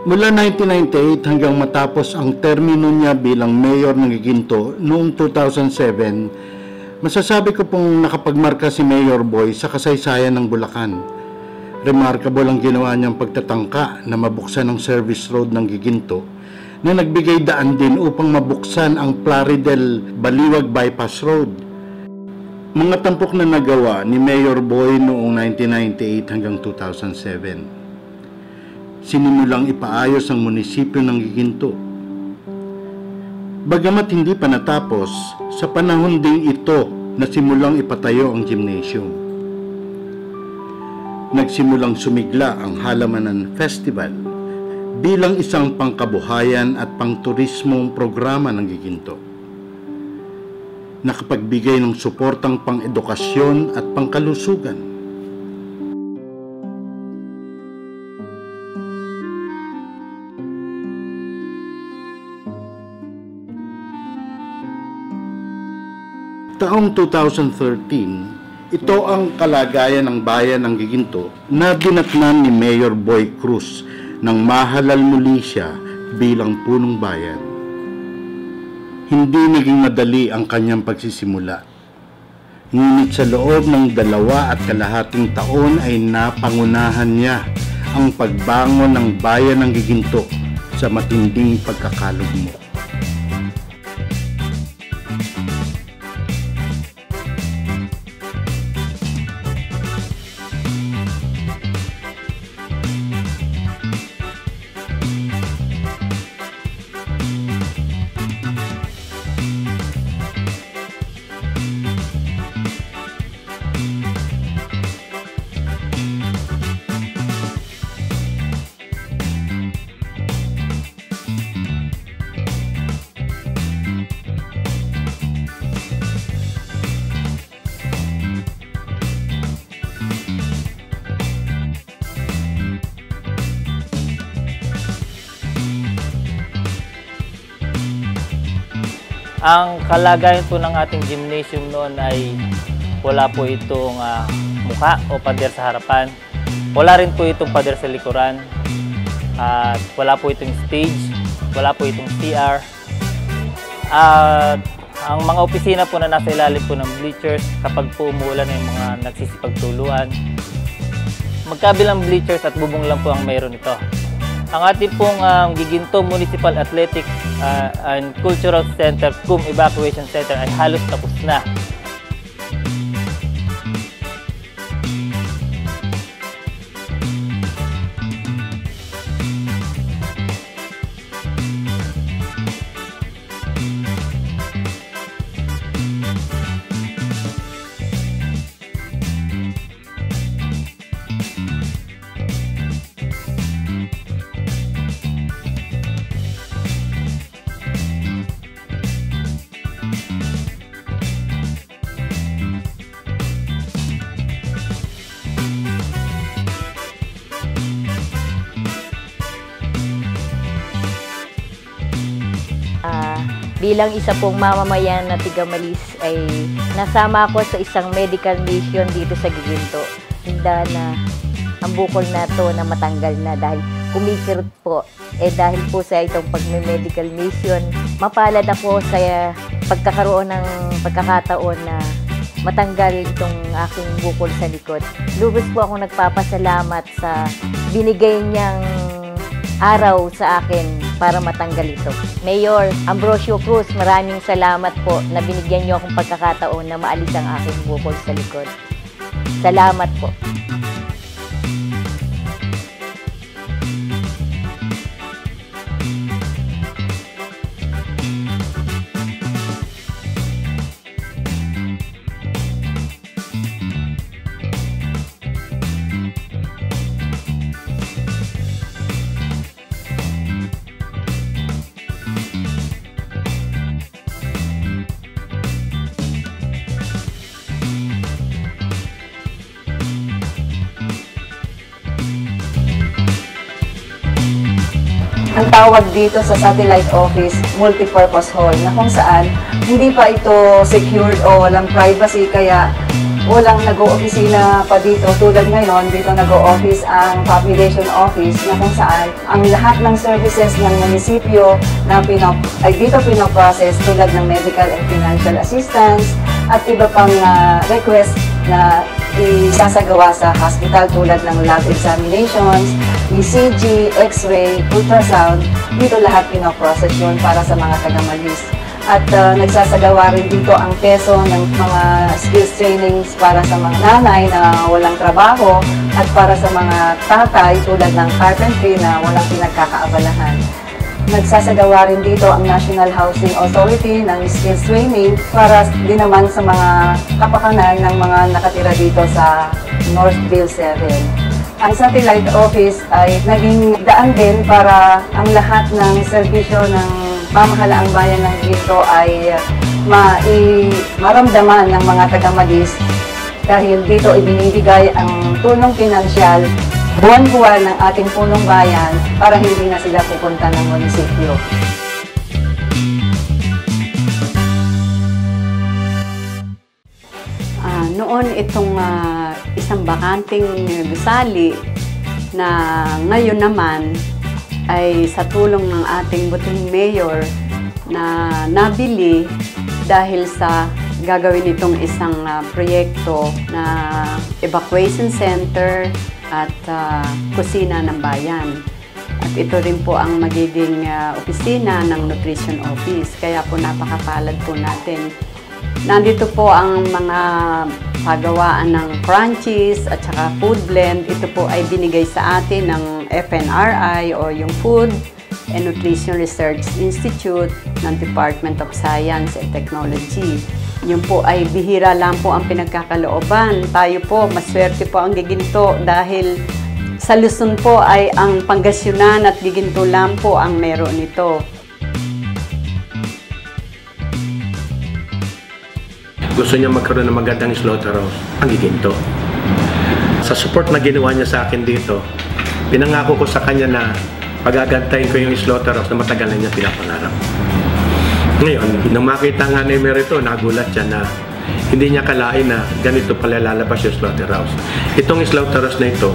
Mula 1998 hanggang matapos ang termino niya bilang mayor ng Giginto noong 2007, masasabi ko pong nakapagmarka si Mayor Boy sa kasaysayan ng Bulacan. Remarkable ang ginawa niyang pagtatangka na mabuksan ang service road ng Giginto na nagbigay daan din upang mabuksan ang Plaridel Baliwag Bypass Road. Mga tampok na nagawa ni Mayor Boy noong 1998 hanggang 2007. Sinimulang ipaayos ang munisipyo ng Giginto. Bagamat hindi pa natapos, sa panahon ding ito nasimulang ipatayo ang gymnasium. Nagsimulang sumigla ang Halamanan Festival bilang isang pangkabuhayan at pangturismong programa ng Giginto. Nakapagbigay ng suportang pang-edukasyon at pangkalusugan. Taong 2013, ito ang kalagayan ng bayan ng Giginto na dinatnan ni Mayor Boy Cruz nang mahalal muli siya bilang punong bayan. Hindi naging madali ang kanyang pagsisimula. Ngunit sa loob ng 2.5 taon ay napangunahan niya ang pagbangon ng bayan ng Giginto sa matinding pagkakalugmok. Ang kalagayan po ng ating gymnasium noon ay wala po itong mukha o pader sa harapan. Wala rin po itong pader sa likuran. At wala po itong stage. Wala po itong CR. At ang mga opisina po na nasa ilalim po ng bleachers, kapag po umuulan ay mga nagsisipagtuluan. Magkabilang bleachers at bubong lang po ang mayroon ito. Ang ating pong Giginto Municipal Athletic and Cultural Center, CUM Evacuation Center ay halos tapos na. Bilang isa pong mamamayan na tiga-Malis ay nasama ako sa isang medical mission dito sa Giginto. Handa na ang bukol na to na matanggal na dahil kumikirot po. Dahil po sa itong pagme-medical mission, mapalad ako sa pagkakaroon ng pagkakataon na matanggal itong aking bukol sa likod. Lubos po ako nagpapasalamat sa binigay niyang araw sa akin para matanggal ito. Mayor Ambrosio Cruz, maraming salamat po na binigyan niyo akong pagkakataon na maalis ang aking bukol sa likod. Salamat po. Ang tawag dito sa satellite office, multipurpose hall, na kung saan hindi pa ito secured o walang privacy, kaya walang nag-o-opisina pa dito. Tulad ngayon, dito nag-o-office ang population office, na kung saan ang lahat ng services ng munisipyo na dito pinoprocess, tulad ng medical and financial assistance at iba pang request na isasagawa sa hospital, tulad ng lab examinations, ECG, X-ray, ultrasound. Dito lahat pinoprocess yun para sa mga taga-Malis. At nagsasagawa rin dito ang peso ng mga skills trainings para sa mga nanay na walang trabaho at para sa mga tatay tulad ng carpentry na walang pinagkakaabalahan. Nagsasagawa rin dito ang National Housing Authority ng skills training para din naman sa mga kapakanan ng mga nakatira dito sa Northville 7. Ang satellite office ay naging daan din para ang lahat ng serbisyo ng pamahalaang bayan ng Ginto ay maramdaman ng mga taga-Malis, dahil dito ibinibigay ang tulong pinansyal buwan-buwan ng ating punong bayan para hindi na sila pupunta ng munisipyo. Noon itong isang bakanting gusali na ngayon naman ay sa tulong ng ating buting mayor na nabili dahil sa gagawin itong isang proyekto na evacuation center at kusina ng bayan. At ito rin po ang magiging opisina ng nutrition office, kaya po napakapalad po natin. Nandito po ang mga pagawaan ng crunchies at saka food blend. Ito po ay binigay sa atin ng FNRI o yung Food and Nutrition Research Institute ng Department of Science and Technology. Yun po ay bihira lang po ang pinagkakalooban. Tayo po, maswerte po ang Giginto dahil sa Luzon po ay ang Pangasinan at Giginto lang po ang meron nito. Gusto niya magkaroon ng magandang slaughterhouse, ang Giginto. Sa support na ginawa niya sa akin dito, pinangako ko sa kanya na pagagantayin ko yung slaughterhouse na matagal na niya pinapangarap. Ngayon, nang makita nga ni Merito, nagulat siya na hindi niya kalain na ganito pala lalabas yung slaughterhouse. Itong slaughterhouse na ito,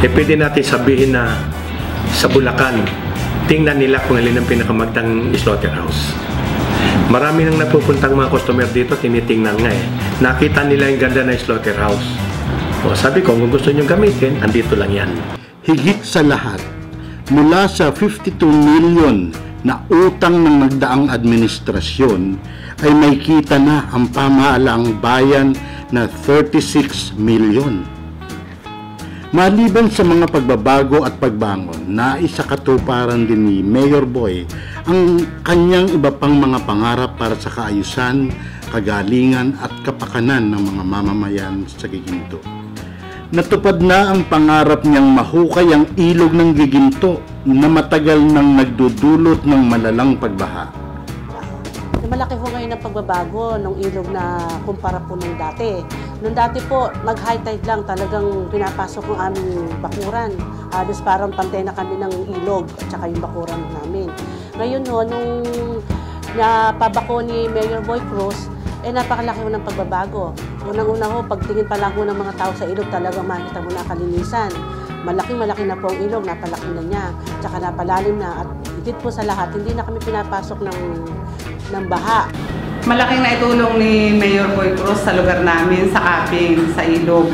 pwede natin sabihin na sa Bulacan, tingnan nila kung alin ang pinakamagandang slaughterhouse. Marami nang napupuntang mga customer dito, tinitingnan nga eh. Nakita nila yung ganda ng slaughterhouse. O sabi ko, kung gusto nyo gamitin, andito lang yan. Higit sa lahat, mula sa 52 million na utang ng nagdaang administrasyon, ay may kita na ang pamahalaang bayan na 36 million. Maliban sa mga pagbabago at pagbangon, naisakatuparan din ni Mayor Boy ang kanyang iba pang mga pangarap para sa kaayusan, kagalingan at kapakanan ng mga mamamayan sa Giginto. Natupad na ang pangarap niyang mahukay ang ilog ng Giginto na matagal nang nagdudulot ng malalang pagbaha. Malaki po ngayon ang pagbabago ng ilog na kumpara po nung dati. Nung dati po, mag-high tide lang, talagang pinapasok ang aming bakuran. Halos parang pantay na kami ng ilog at saka yung bakuran namin. Ngayon ho, nung napabako ni Mayor Boy Cruz, napakalaki ho ng pagbabago. Unang-una ho, pagtingin pa lang ho ng mga tao sa ilog, talagang makikita mo na kalinisan. Malaking-malaki na po ang ilog, napalaki na niya, tsaka napalalim na. At higit po sa lahat, hindi na kami pinapasok ng baha. Malaking naitulong ni Mayor Boy Cruz sa lugar namin, sa Kaping, sa ilog.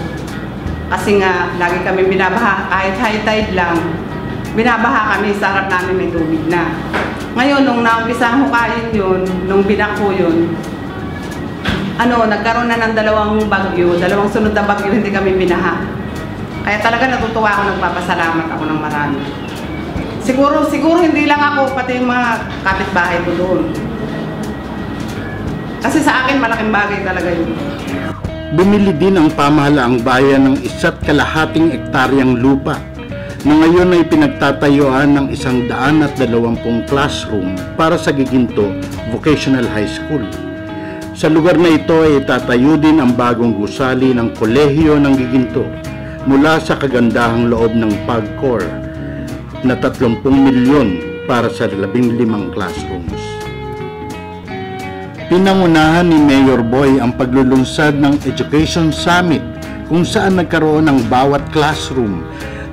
Kasi nga, lagi kami binabaha, kahit high tide lang, binabaha kami, sa harap namin may tubig na. Ngayon, nung naumpisang hukayin yun, nung binako yun, nagkaroon na ng dalawang sunod na bagyo, hindi kami binaha. Kaya talaga natutuwa ako, nagpapasalamat ako ng marami. Siguro hindi lang ako, pati yung mga kapitbahay ko doon. Kasi sa akin, malaking bagay talaga yun. Bumili din ang pamahalaang bayan ng 1.5 hektaryang lupa na ngayon ay pinagtatayuan ng 120 classroom para sa Giginto Vocational High School. Sa lugar na ito ay itatayo din ang bagong gusali ng kolehiyo ng Giginto mula sa kagandahang loob ng PAGCOR. na 30 milyon para sa 15 classrooms. Pinangunahan ni Mayor Boy ang paglulunsad ng Education Summit kung saan nagkaroon ng bawat classroom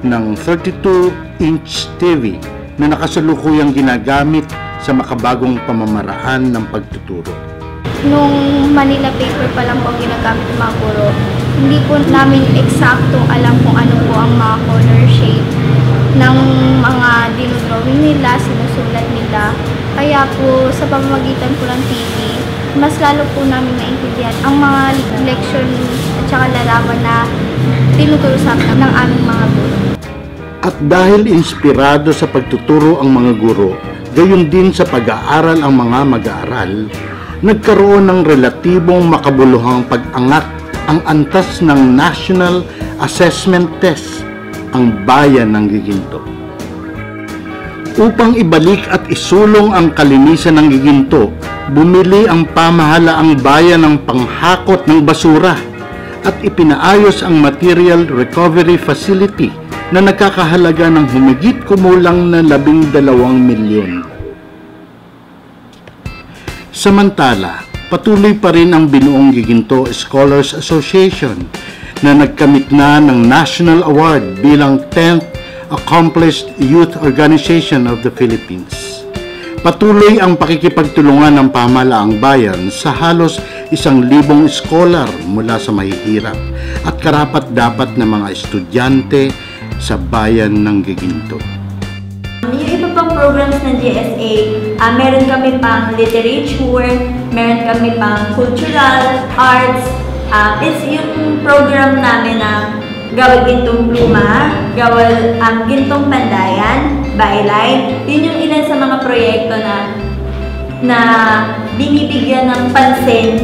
ng 32-inch TV na nakasalukuyang ginagamit sa makabagong pamamaraan ng pagtuturo. Nung Manila paper pa lang po ginagamit ng mga guro, hindi po namin eksaktong alam kung ano po ang mga color shade ng mga dinodrawing nila, sinusulat nila. Kaya po sa pamamagitan po ng TV, mas lalo po namin maintindihan ang mga leksyon at saka larawan na tinuturusan ng aming mga guro. At dahil inspirado sa pagtuturo ang mga guro, gayon din sa pag-aaral ang mga mag-aaral, nagkaroon ng relatibong makabuluhang pag-angat ang antas ng National Assessment Test, ang bayan ng Giginto. Upang ibalik at isulong ang kalinisan ng Giginto, bumili ang pamahalaang bayan ng panghakot ng basura at ipinaayos ang Material Recovery Facility na nagkakahalaga ng humigit kumulang na 12 milyon. Samantala, patuloy pa rin ang binuong Giginto Scholars Association na nagkamit na ng National Award bilang 10th Accomplished Youth Organization of the Philippines. Patuloy ang pakikipagtulungan ng pamahalaang bayan sa halos 1,000 scholar mula sa mahihirap at karapat-dapat na mga estudyante sa bayan ng Giginto. Yung iba pang programs ng GSA, meron kami pang literature, meron kami pang cultural, arts. It's yung program namin na Gawal Gintong Pluma, Gawal ang Gintong Pandayan, Byline. Yun yung ilan sa mga proyekto na binibigyan ng pansin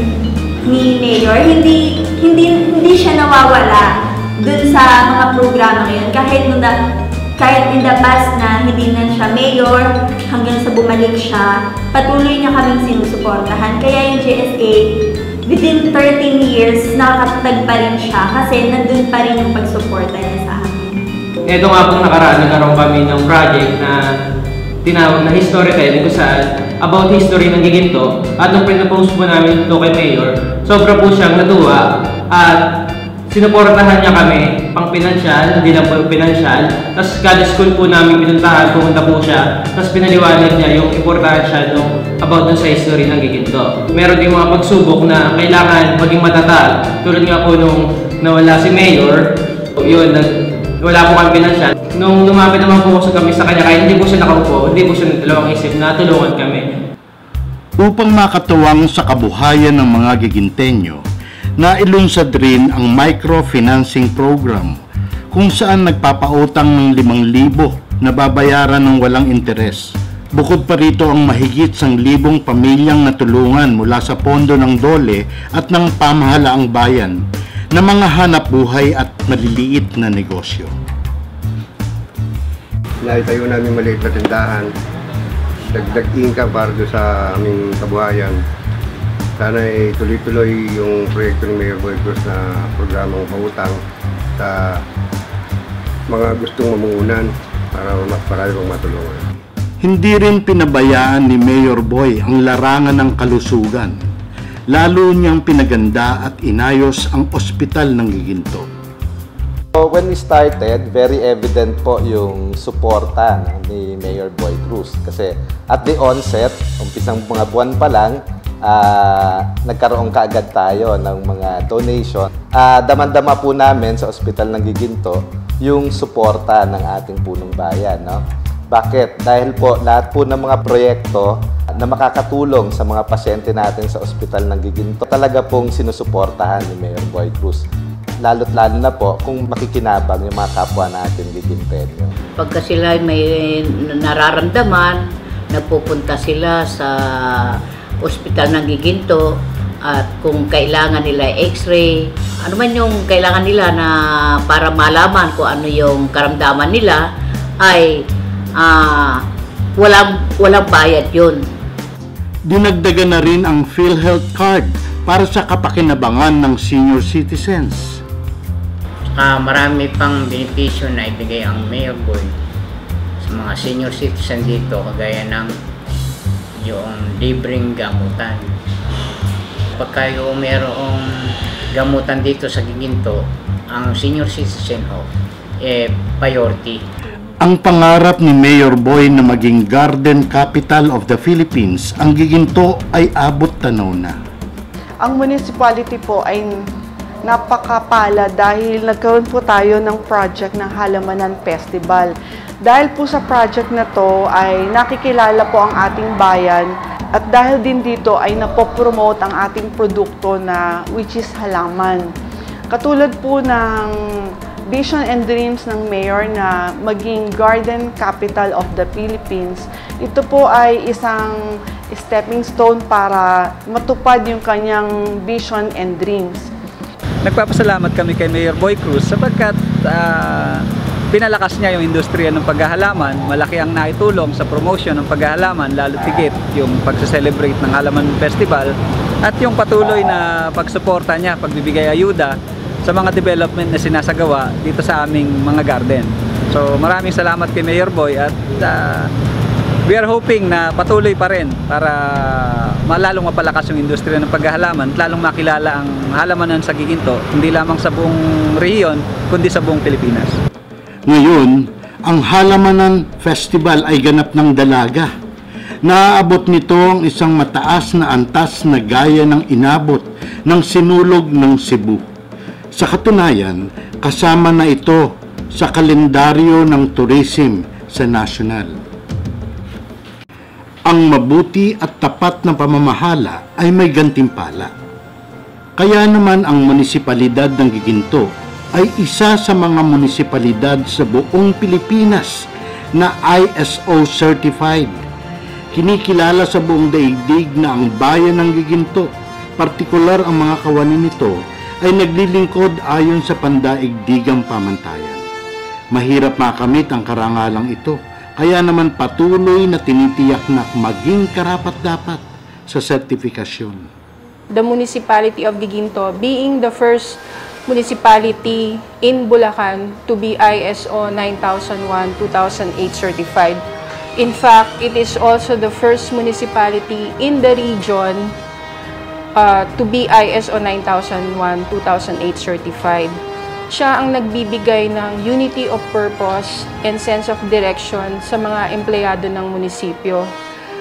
ni Mayor. Hindi siya nawawala dun sa mga programa ngayon. Kahit in the past na hindi na siya mayor, hanggang sa bumalik siya, patuloy niya kaming sinusuportahan. Kaya yung GSA, within 13 years, nakatatag pa rin siya kasi nandun pa rin yung pagsuporta niya sa amin. Ito nga pong nakaraan, nagkaroon kami ng project na tinawag na history telling kung saan about history ng Giginto. At nung pinapost po namin ito kay Mayor, sobra po siyang natuwa at sinuportahan niya kami pang pinansyal, hindi lang po pinansyal. Tapos kada school po namin pinuntahan, pumunta po siya. Tapos pinaliwanag niya yung importansya about sa history ng Giginto. Meron din mga pagsubok na kailangan maging matatag. Tulad nga po nung nawala si Mayor, yun, wala po kami pinansyal. Nung lumapit naman po kami sa kanya, kahit hindi po siya nakaupo, hindi po siya dalawang isip na tulungan kami. Upang makatuwang sa kabuhayan ng mga Giginteño, nailunsad rin ang microfinancing program kung saan nagpapautang ng 5,000 na babayaran ng walang interes. Bukod pa rito ang mahigit 1,000 pamilyang natulungan mula sa pondo ng DOLE at ng pamahalaang bayan na mga hanap buhay at maliliit na negosyo. Naitayo namin maliit na tindahan, dagdag income para sa aming kabuhayan. Sana ay tuloy-tuloy yung proyekto ni Mayor Boy Cruz na programang pautang sa mga gustong mamuunan para mas marami pang matulungan. Hindi rin pinabayaan ni Mayor Boy ang larangan ng kalusugan. Lalo niyang pinaganda at inayos ang ospital ng Giginto. So when we started, very evident po yung suporta ni Mayor Boy Cruz. Kasi at the onset, umpisang mga buwan pa lang, nagkaroon kaagad tayo ng mga donation. Damang-dama po namin sa ospital ng Giginto yung suporta ng ating punong bayan. No? Bakit? Dahil po lahat po ng mga proyekto na makakatulong sa mga pasyente natin sa ospital ng Giginto, talaga pong sinusuportahan ni Mayor Boy Cruz. Lalo't lalo na po kung makikinabang yung mga kapwa natin Giginteño. Pagka sila may nararamdaman, nagpupunta sila sa ospital ng Giginto at kung kailangan nila x-ray, ano man yung kailangan nila na para malaman kung ano yung karamdaman nila, ay walang bayad yun. Dinagdagan na rin ang PhilHealth card para sa kapakinabangan ng senior citizens. Marami pang benepisyo na ibigay ang Mayor Boy mga senior citizen dito, kagaya ng yung libreng gamutan. Pagka yung mayroong gamutan dito sa Giginto, ang senior citizen ho, priority. Ang pangarap ni Mayor Boy na maging Garden Capital of the Philippines, ang Giginto ay abot tanaw na. Ang municipality po ay napakapala dahil nagkaroon po tayo ng project ng Halamanan Festival. Dahil po sa project na to ay nakikilala po ang ating bayan at dahil din dito ay napopromote ang ating produkto na which is halaman. Katulad po ng vision and dreams ng Mayor na maging Garden Capital of the Philippines, ito po ay isang stepping stone para matupad yung kanyang vision and dreams. Nagpapasalamat kami kay Mayor Boy Cruz sapagkat pinalakas niya yung industriya ng paghahalaman. Malaki ang naitulong sa promotion ng paghahalaman, lalo tigit yung pagse-celebrate ng Halaman Festival at yung patuloy na pagsuporta niya, pagbibigay ayuda sa mga development na sinasagawa dito sa aming mga garden. So maraming salamat kay Mayor Boy at we are hoping na patuloy pa rin para malalong mapalakas yung industriya ng paghahalaman at lalong makilala ang halamanan sa Giginto, hindi lamang sa buong rehiyon kundi sa buong Pilipinas. Ngayon, ang Halamanan Festival ay ganap ng dalaga. Naaabot nito ang isang mataas na antas na gaya ng inabot ng sinulog ng Cebu. Sa katunayan, kasama na ito sa kalendaryo ng tourism sa national. Ang mabuti at tapat na pamamahala ay may gantimpala. Kaya naman ang munisipalidad ng Giginto ay isa sa mga munisipalidad sa buong Pilipinas na ISO certified. Kinikilala sa buong daigdig na ang bayan ng Giginto, partikular ang mga kawani nito, ay naglilingkod ayon sa pandaigdigang pamantayan. Mahirap makamit ang karangalang ito, kaya naman patuloy na tinitiyak na maging karapat-dapat sa sertifikasyon. The municipality of Giginto being the first municipality in Bulacan to be ISO 9001-2008 certified. In fact, it is also the first municipality in the region to be ISO 9001-2008 certified. Siya ang nagbibigay ng unity of purpose and sense of direction sa mga empleyado ng munisipyo.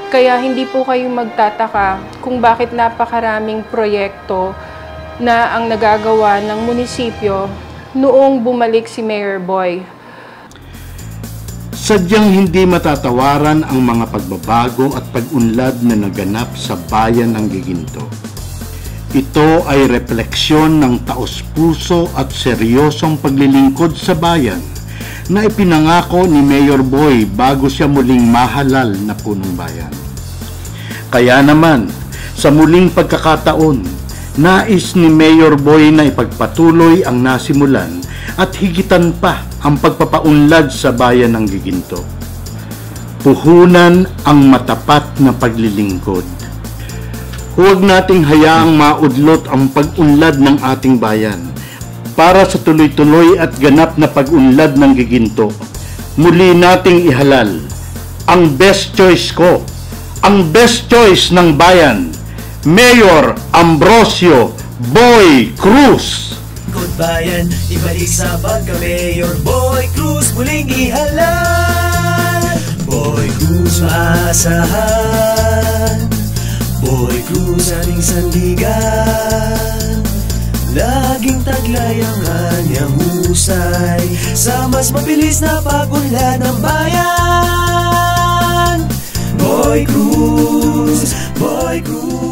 Kaya hindi po kayong magtataka kung bakit napakaraming proyekto na ang nagagawa ng munisipyo noong bumalik si Mayor Boy. Sadyang hindi matatawaran ang mga pagbabago at pag-unlad na naganap sa bayan ng Giginto. Ito ay refleksyon ng taos-puso at seryosong paglilingkod sa bayan na ipinangako ni Mayor Boy bago siya muling mahalal na punong bayan. Kaya naman, sa muling pagkakataon, nais ni Mayor Boy na ipagpatuloy ang nasimulan at higitan pa ang pagpapaunlad sa bayan ng Giginto. Puhunan ang matapat na paglilingkod. Huwag nating hayaang maudlot ang pag-unlad ng ating bayan. Para sa tuloy-tuloy at ganap na pag-unlad ng Giginto, muli nating ihalal ang best choice ko, ang best choice ng bayan, Mayor Ambrosio Boy Cruz. Good bayan, ibalik sa pagka-Mayor Boy Cruz, muling ihalal. Boy Cruz maasahan, Boy Cruz aming sandigan. Laging taglay ang kanyang husay sa mas mabilis na pag-unlad ng bayan. Boy Cruz, Boy Cruz.